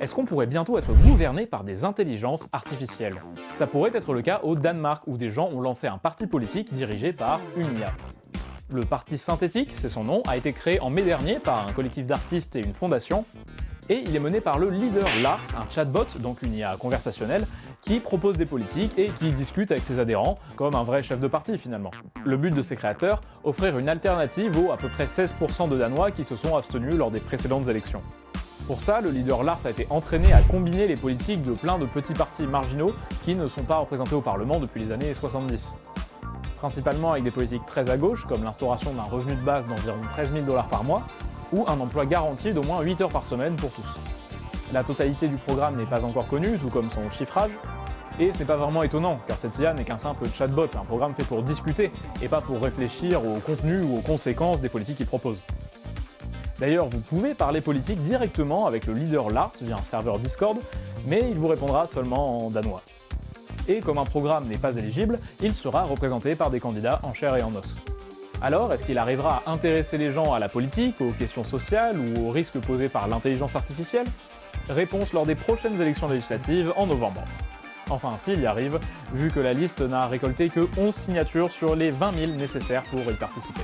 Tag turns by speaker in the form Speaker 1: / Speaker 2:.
Speaker 1: Est-ce qu'on pourrait bientôt être gouverné par des intelligences artificielles? Ça pourrait être le cas au Danemark, où des gens ont lancé un parti politique dirigé par une IA. Le Parti synthétique, c'est son nom, a été créé en mai dernier par un collectif d'artistes et une fondation, et il est mené par le leader Lars, un chatbot, donc une IA conversationnelle, qui propose des politiques et qui discute avec ses adhérents, comme un vrai chef de parti finalement. Le but de ces créateurs, offrir une alternative aux à peu près 16% de Danois qui se sont abstenus lors des précédentes élections. Pour ça, le leader Lars a été entraîné à combiner les politiques de plein de petits partis marginaux qui ne sont pas représentés au Parlement depuis les années 70. Principalement avec des politiques très à gauche, comme l'instauration d'un revenu de base d'environ 13 000 $ par mois, ou un emploi garanti d'au moins 8 heures par semaine pour tous. La totalité du programme n'est pas encore connue, tout comme son chiffrage, et ce n'est pas vraiment étonnant, car cette IA n'est qu'un simple chatbot, un programme fait pour discuter, et pas pour réfléchir au contenu ou aux conséquences des politiques qu'il propose. D'ailleurs, vous pouvez parler politique directement avec le leader Lars via un serveur Discord, mais il vous répondra seulement en danois. Et comme un programme n'est pas éligible, il sera représenté par des candidats en chair et en os. Alors, est-ce qu'il arrivera à intéresser les gens à la politique, aux questions sociales ou aux risques posés par l'intelligence artificielle? Réponse lors des prochaines élections législatives en novembre. Enfin, s'il y arrive, vu que la liste n'a récolté que 11 signatures sur les 20 000 nécessaires pour y participer.